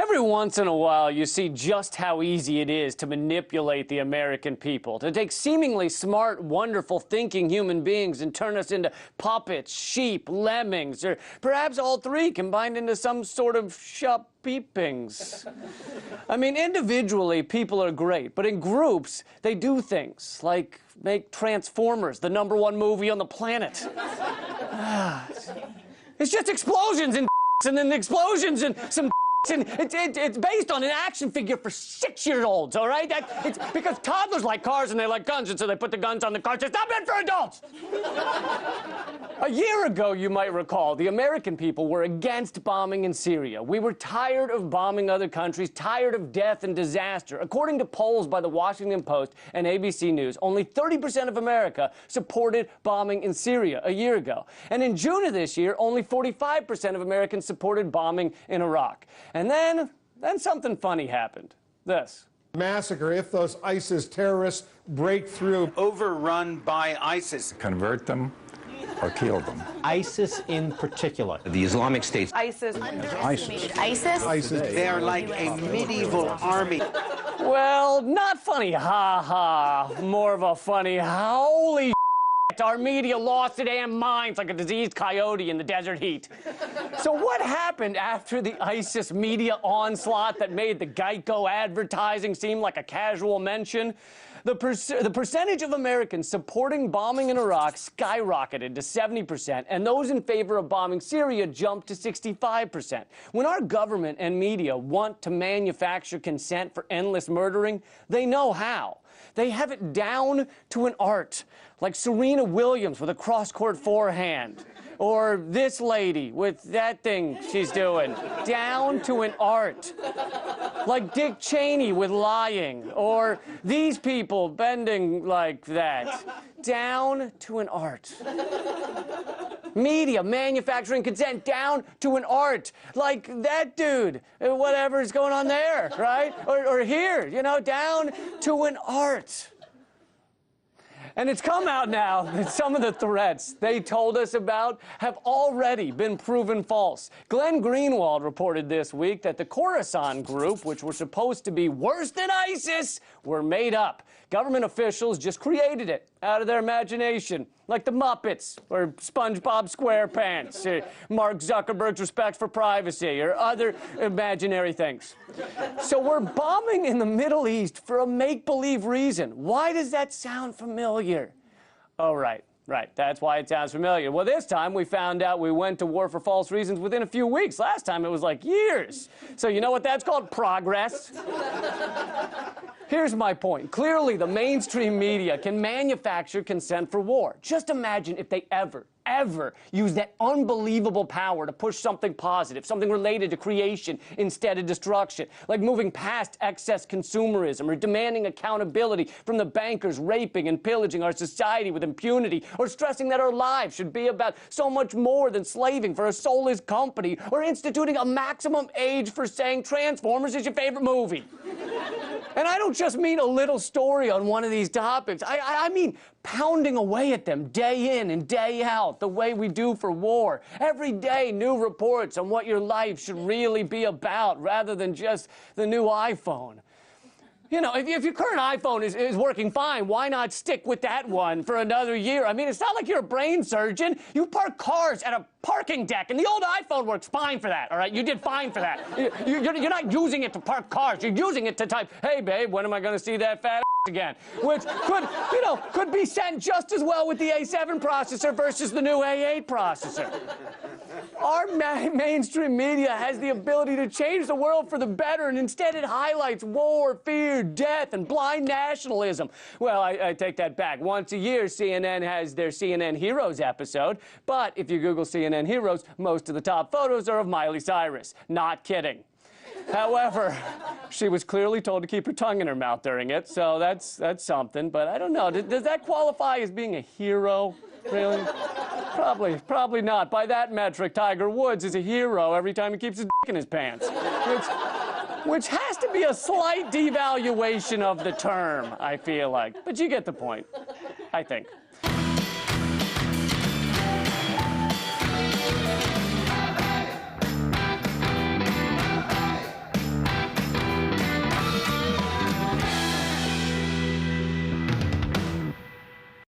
Every once in a while, you see just how easy it is to manipulate the American people, to take seemingly smart, wonderful, thinking human beings and turn us into puppets, sheep, lemmings, or perhaps all three combined into some sort of peepings. I mean, individually, people are great, but in groups, they do things like make Transformers the #1 movie on the planet. It's just explosions and then explosions and some and it's based on an action figure for 6-year-olds, all right? It's because toddlers like cars and they like guns, and so they put the guns on the cars. It's not meant for adults! A year ago, you might recall, the American people were against bombing in Syria. We were tired of bombing other countries, tired of death and disaster. According to polls by the Washington Post and ABC News, only 30% of America supported bombing in Syria a year ago. And in June of this year, only 45% of Americans supported bombing in Iraq. And then something funny happened. This. Massacre if those ISIS terrorists break through. Overrun by ISIS. Convert them or kill them. ISIS in particular. The Islamic State. ISIS. ISIS. ISIS. They are like a medieval army. Well, not funny, ha-ha. More of a funny, holy shit. Our media lost their damn minds like a diseased coyote in the desert heat. So what happened after the ISIS media onslaught that made the Geico advertising seem like a casual mention? The percentage of Americans supporting bombing in Iraq skyrocketed to 70%, and those in favor of bombing Syria jumped to 65%. When our government and media want to manufacture consent for endless murdering, they know how. They have it down to an art, like Serena Williams with a cross-court forehand. Or this lady with that thing she's doing. Down to an art. Like Dick Cheney with lying. Or these people bending like that. Down to an art. Media, manufacturing consent, down to an art. Like that dude, whatever's going on there, right? Or here, you know, down to an art. And it's come out now that some of the threats they told us about have already been proven false. Glenn Greenwald reported this week that the Khorasan group, which were supposed to be worse than ISIS, were made up. Government officials just created it out of their imagination, like the Muppets, or SpongeBob SquarePants, or Mark Zuckerberg's respect for privacy, or other imaginary things. So we're bombing in the Middle East for a make-believe reason. Why does that sound familiar? Oh, right. That's why it sounds familiar. Well, this time we found out we went to war for false reasons within a few weeks. Last time it was like years. So you know what that's called? Progress. Here's my point. Clearly, the mainstream media can manufacture consent for war. Just imagine if they ever use that unbelievable power to push something positive, something related to creation instead of destruction, like moving past excess consumerism or demanding accountability from the bankers raping and pillaging our society with impunity, or stressing that our lives should be about so much more than slaving for a soulless company, or instituting a maximum age for saying Transformers is your favorite movie. And I don't just mean a little story on one of these topics. I mean pounding away at them day in and day out, the way we do for war. Every day, new reports on what your life should really be about, rather than just the new iPhone. You know, if your current iPhone is working fine, why not stick with that one for another year? I mean, it's not like you're a brain surgeon. You park cars at a parking deck, and the old iPhone works fine for that, all right? You did fine for that. You're not using it to park cars. You're using it to type, hey, babe, when am I going to see that fat again? Which could be sent just as well with the A7 processor versus the new A8 processor. Our mainstream media has the ability to change the world for the better, and instead it highlights war, fear, death, and blind nationalism. Well, I take that back. Once a year, CNN has their CNN Heroes episode, but if you Google CNN Heroes, most of the top photos are of Miley Cyrus. Not kidding. However, she was clearly told to keep her tongue in her mouth during it, so that's something, but I don't know. Does that qualify as being a hero? Really? Probably not. By that metric, Tiger Woods is a hero every time he keeps his dick in his pants. Which has to be a slight devaluation of the term, I feel like. But you get the point, I think.